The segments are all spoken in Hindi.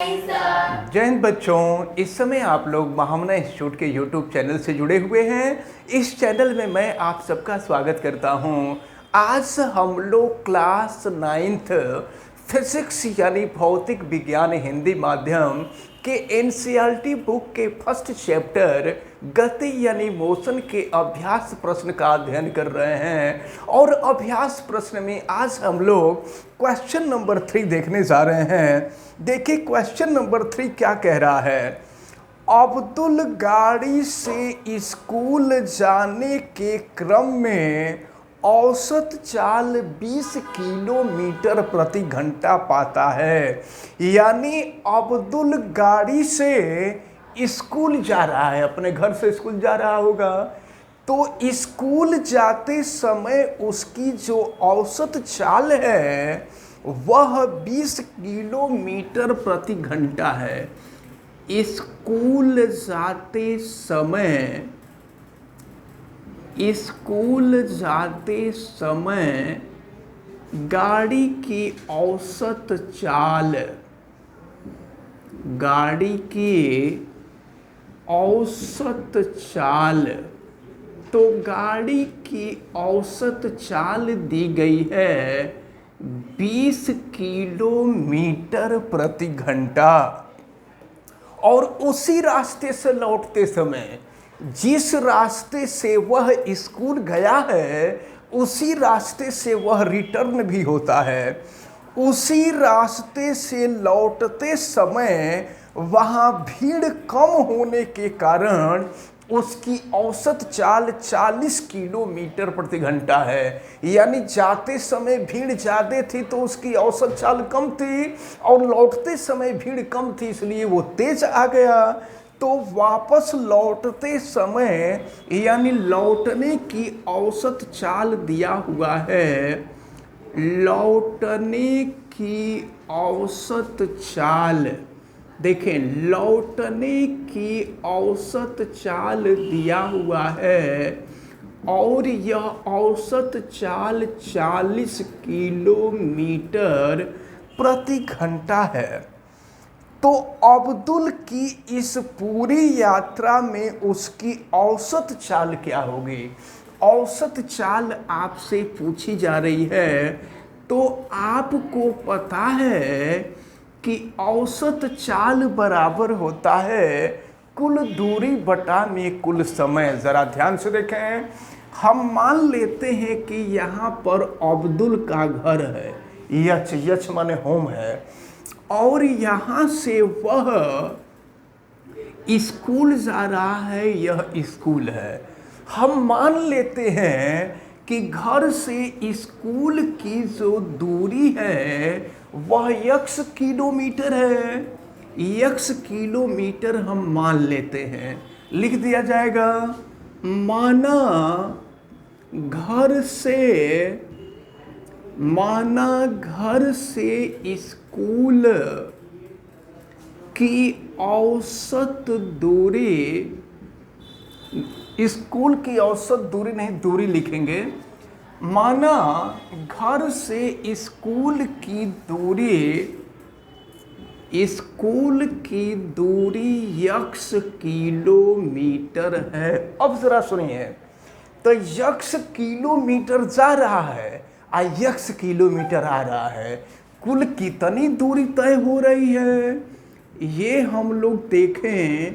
जय हिंद बच्चों। इस समय आप लोग महामना इंस्टीट्यूट के यूट्यूब चैनल से जुड़े हुए हैं। इस चैनल में मैं आप सबका स्वागत करता हूं। आज हम लोग क्लास 9th फिजिक्स यानी भौतिक विज्ञान हिंदी माध्यम के एनसीईआरटी बुक के फर्स्ट चैप्टर गति यानी मोशन के अभ्यास प्रश्न का अध्ययन कर रहे हैं। और अभ्यास प्रश्न में आज हम लोग क्वेश्चन नंबर 3 देखने जा रहे हैं। देखिए क्वेश्चन नंबर 3 क्या कह रहा है। अब्दुल गाड़ी से स्कूल जाने के क्रम में औसत चाल 20 किलोमीटर प्रति घंटा पाता है। यानी अब्दुल गाड़ी से स्कूल जा रहा है, अपने घर से स्कूल जा रहा होगा, तो स्कूल जाते समय उसकी जो औसत चाल है वह 20 किलोमीटर प्रति घंटा है। स्कूल जाते समय गाड़ी की औसत चाल, तो गाड़ी की औसत चाल दी गई है 20 किलोमीटर प्रति घंटा। और उसी रास्ते से लौटते समय जिस रास्ते से वह स्कूल गया है उसी रास्ते से वह रिटर्न भी होता है। उसी रास्ते से लौटते समय वहाँ भीड़ कम होने के कारण उसकी औसत चाल 40 किलोमीटर प्रति घंटा है। यानी जाते समय भीड़ ज़्यादा थी तो उसकी औसत चाल कम थी, और लौटते समय भीड़ कम थी इसलिए वो तेज आ गया। तो वापस लौटते समय यानी लौटने की औसत चाल दिया हुआ है, लौटने की औसत चाल, देखें लौटने की औसत चाल दिया हुआ है और यह औसत चाल 40 किलोमीटर प्रति घंटा है। तो अब्दुल की इस पूरी यात्रा में उसकी औसत चाल क्या होगी? औसत चाल आपसे पूछी जा रही है। तो आपको पता है कि औसत चाल बराबर होता है कुल दूरी बटा में कुल समय। ज़रा ध्यान से देखें, हम मान लेते हैं कि यहाँ पर अब्दुल का घर है, यच माने होम है, और यहाँ से वह स्कूल जा रहा है, यह स्कूल है। हम मान लेते हैं कि घर से स्कूल की जो दूरी है वह x किलोमीटर है। x किलोमीटर हम मान लेते हैं, लिख दिया जाएगा। माना घर से स्कूल की औसत दूरी, स्कूल की औसत दूरी नहीं, दूरी लिखेंगे। माना घर से स्कूल की दूरी x किलोमीटर है। अब जरा सुनिए, तो x किलोमीटर जा रहा है और x किलोमीटर आ रहा है, कुल कितनी दूरी तय हो रही है? ये हम लोग देखें,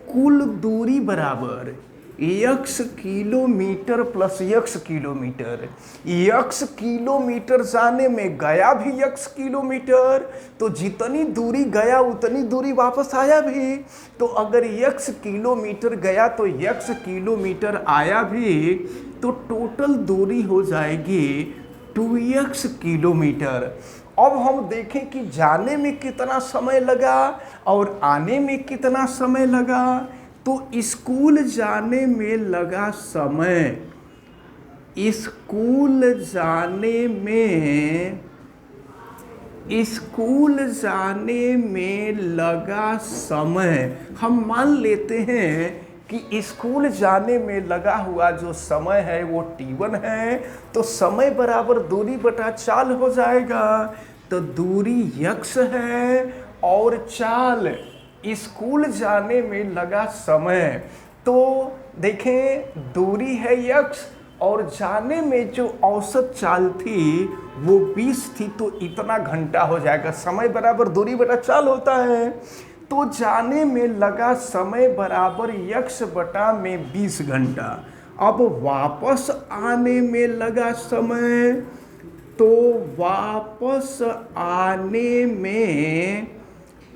कुल दूरी बराबर x kilometre plus x kilometre. x kilometre जाने में गया भी x किलोमीटर, तो जितनी दूरी गया उतनी दूरी वापस आया भी। तो अगर x किलोमीटर गया तो x किलोमीटर आया भी, तो टोटल दूरी हो जाएगी 2x किलोमीटर। अब हम देखें कि जाने में कितना समय लगा और आने में कितना समय लगा। तो स्कूल जाने में लगा समय, स्कूल जाने में लगा समय हम मान लेते हैं कि स्कूल जाने में लगा हुआ जो समय है वो t1 है। तो समय बराबर दूरी बटा चाल हो जाएगा। तो दूरी x है और चाल, स्कूल जाने में लगा समय। तो देखें दूरी है x और जाने में जो औसत चाल थी वो 20 थी, तो इतना घंटा हो जाएगा। समय बराबर दूरी बटा चाल होता है। तो जाने में लगा समय बराबर x बटा में 20 घंटा। अब वापस आने में लगा समय, तो वापस आने में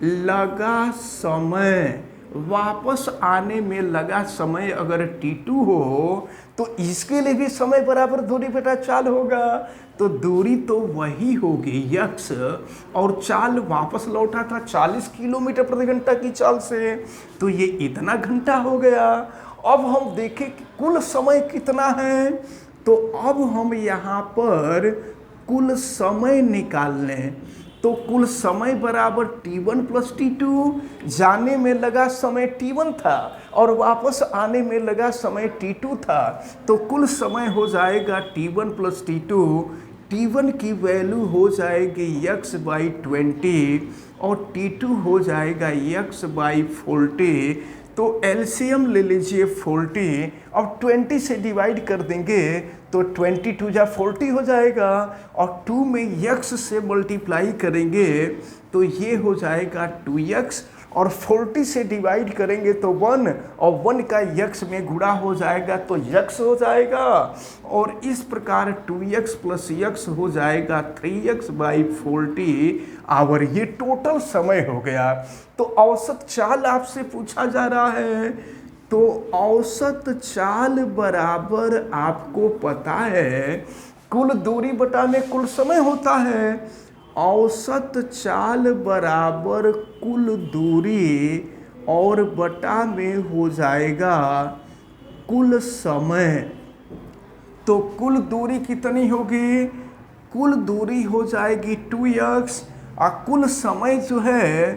लगा समय, वापस आने में लगा समय अगर t2 हो तो इसके लिए भी समय बराबर दूरी बटा चाल होगा। तो दूरी तो वही होगी x, और चाल वापस लौटा था 40 किलोमीटर प्रति घंटा की चाल से, तो ये इतना घंटा हो गया। अब हम देखें कि कुल समय कितना है, तो अब हम यहाँ पर कुल समय निकाल लें। तो कुल समय बराबर t1 प्लस t2, जाने में लगा समय t1 था और वापस आने में लगा समय t2 था, तो कुल समय हो जाएगा t1 प्लस t2। t1 की वैल्यू हो जाएगी x बाई 20 और t2 हो जाएगा x बाई 40। तो एलसीएम ले लीजिए 40, अब 20 से डिवाइड कर देंगे तो 22 जा 40 हो जाएगा, और 2 में x से मल्टीप्लाई करेंगे तो ये हो जाएगा 2x, और 40 से डिवाइड करेंगे तो 1, और 1 का x में गुणा हो जाएगा तो x हो जाएगा, और इस प्रकार 2x प्लस x हो जाएगा 3x बाई 40 आवर। ये टोटल समय हो गया। तो औसत चाल आपसे पूछा जा रहा है, तो औसत चाल बराबर आपको पता है कुल दूरी बटा में कुल समय होता है। औसत चाल बराबर कुल दूरी और बटा में हो जाएगा कुल समय। तो कुल दूरी कितनी होगी? कुल दूरी हो जाएगी 2x, और कुल समय जो है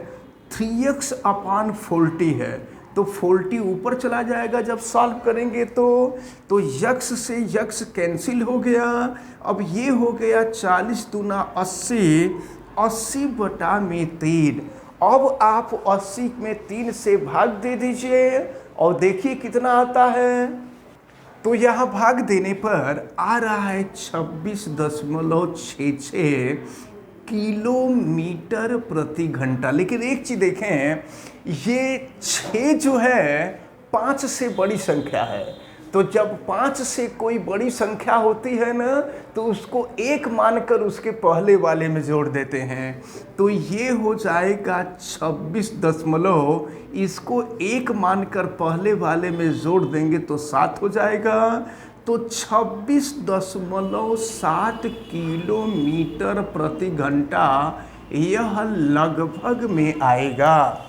3x अपान 40 है। तो 40 ऊपर चला जाएगा जब सॉल्व करेंगे तो x से x कैंसिल हो गया। अब ये हो गया 40 दूना 80, 80 बटा में 3। अब आप 80 में 3 से भाग दे दीजिए और देखिए कितना आता है। तो यहाँ भाग देने पर आ रहा है 26.66 किलोमीटर प्रति घंटा। लेकिन एक चीज़ देखें, ये 6 जो है 5 से बड़ी संख्या है, तो जब 5 से कोई बड़ी संख्या होती है ना, तो उसको 1 मानकर उसके पहले वाले में जोड़ देते हैं। तो ये हो जाएगा 26 इसको 1 मानकर पहले वाले में जोड़ देंगे तो 7 हो जाएगा। तो 26.7 किलोमीटर प्रति घंटा यह लगभग में आएगा।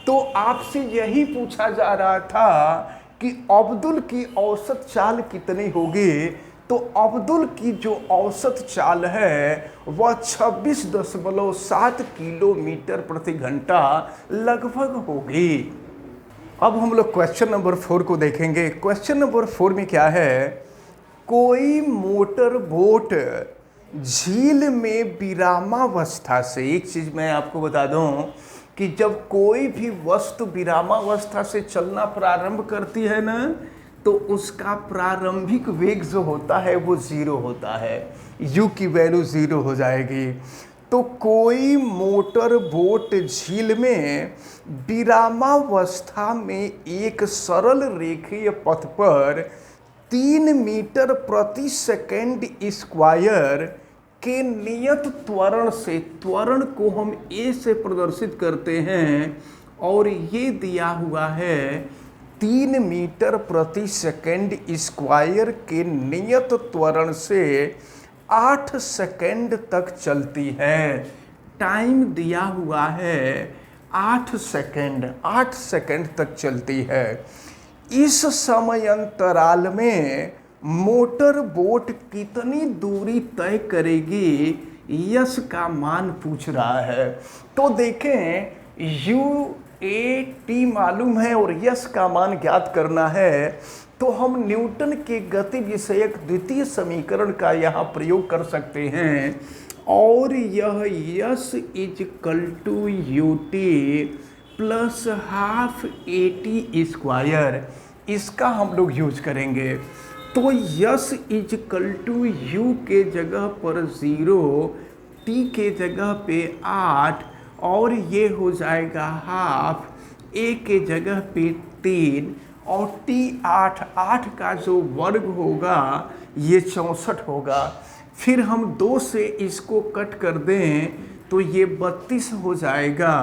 तो आपसे यही पूछा जा रहा था कि अब्दुल की औसत चाल कितनी होगी। तो अब्दुल की जो औसत चाल है वह 26.7 किलोमीटर प्रति घंटा लगभग होगी। अब हम लोग क्वेश्चन नंबर 4 को देखेंगे। क्वेश्चन नंबर 4 में क्या है, कोई मोटर बोट झील में विरामावस्था से, एक चीज़ मैं आपको बता दूं कि जब कोई भी वस्तु विरामावस्था से चलना प्रारंभ करती है ना, तो उसका प्रारंभिक वेग जो होता है वो 0 होता है, u की वैल्यू 0 हो जाएगी। तो कोई मोटर बोट झील में विरामावस्था में एक सरल रेखीय पथ पर 3 मीटर प्रति सेकंड स्क्वायर के नियत त्वरण से, त्वरण को हम a से प्रदर्शित करते हैं, और ये दिया हुआ है 3 मीटर प्रति सेकंड स्क्वायर के नियत त्वरण से 8 सेकंड तक चलती है। टाइम दिया हुआ है 8 सेकंड, 8 सेकंड तक चलती है। इस समय अंतराल में मोटर बोट कितनी दूरी तय करेगी, यश का मान पूछ रहा है। तो देखें u/a/t मालूम है और यश का मान ज्ञात करना है, तो हम न्यूटन के गति विषयक द्वितीय समीकरण का यहाँ प्रयोग कर सकते हैं। और यह S is equal to U T plus half A T square, इसका हम लोग यूज करेंगे। तो यस इजकल टू यू के जगह पर 0, टी के जगह पे 8 और ये हो जाएगा हाफ, ए के जगह पे 3 और टी 8 का जो वर्ग होगा ये 64 होगा। फिर हम 2 से इसको कट कर दें तो ये 32 हो जाएगा।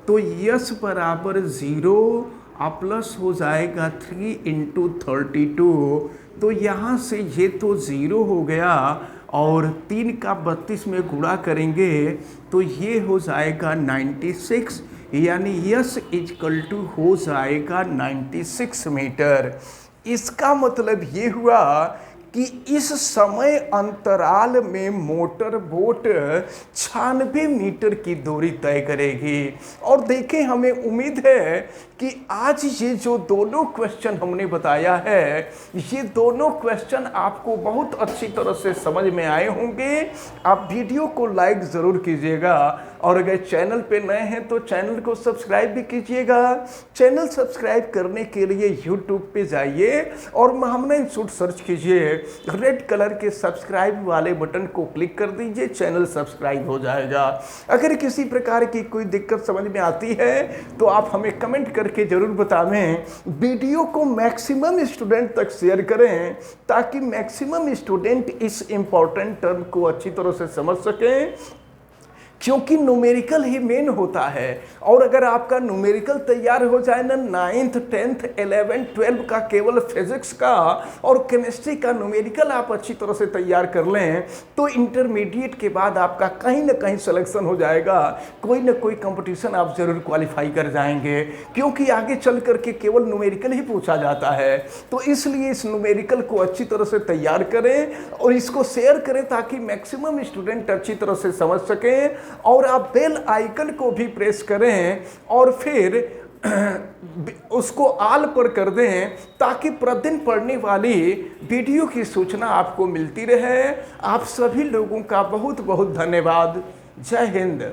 तो यस बराबर 0 और प्लस हो जाएगा 3 इंटू 32। तो यहाँ से ये तो 0 हो गया और 3 का 32 में गुणा करेंगे तो ये हो जाएगा 96, यानी यस इजकल टू हो जाएगा 96 मीटर। इसका मतलब ये हुआ कि इस समय अंतराल में मोटर बोट 96 मीटर की दूरी तय करेगी। और देखें, हमें उम्मीद है कि आज ये जो दोनों क्वेश्चन हमने बताया है, ये दोनों क्वेश्चन आपको बहुत अच्छी तरह से समझ में आए होंगे। आप वीडियो को लाइक ज़रूर कीजिएगा और अगर चैनल पे नए हैं तो चैनल को सब्सक्राइब भी कीजिएगा। चैनल सब्सक्राइब करने के लिए यूट्यूब पे जाइए और महामना इंस्टीट्यूट सर्च कीजिए, रेड कलर के सब्सक्राइब वाले बटन को क्लिक कर दीजिए, चैनल सब्सक्राइब हो जाएगा। अगर किसी प्रकार की कोई दिक्कत समझ में आती है तो आप हमें कमेंट करके जरूर बतावें। वीडियो को मैक्सिमम स्टूडेंट तक शेयर करें ताकि मैक्सिमम स्टूडेंट इस इंपॉर्टेंट टर्म को अच्छी तरह से समझ सकें, क्योंकि न्यूमेरिकल ही मेन होता है। और अगर आपका न्यूमेरिकल तैयार हो जाए ना, 9th 10th 11th 12 का केवल फिजिक्स का और केमिस्ट्री का न्यूमेरिकल आप अच्छी तरह से तैयार कर लें तो इंटरमीडिएट के बाद आपका कहीं ना कहीं सिलेक्शन हो जाएगा, कोई ना कोई कंपटीशन आप जरूर क्वालिफाई कर जाएंगे, क्योंकि आगे चल करके केवल न्यूमेरिकल ही पूछा जाता है। तो इसलिए इस न्यूमेरिकल को अच्छी तरह से तैयार करें और इसको शेयर करें ताकि मैक्सिमम स्टूडेंट अच्छी तरह से समझ सकें। और आप बेल आइकन को भी प्रेस करें और फिर उसको आल पर कर दें ताकि प्रतिदिन पढ़ने वाली वीडियो की सूचना आपको मिलती रहे। आप सभी लोगों का बहुत बहुत धन्यवाद। जय हिंद।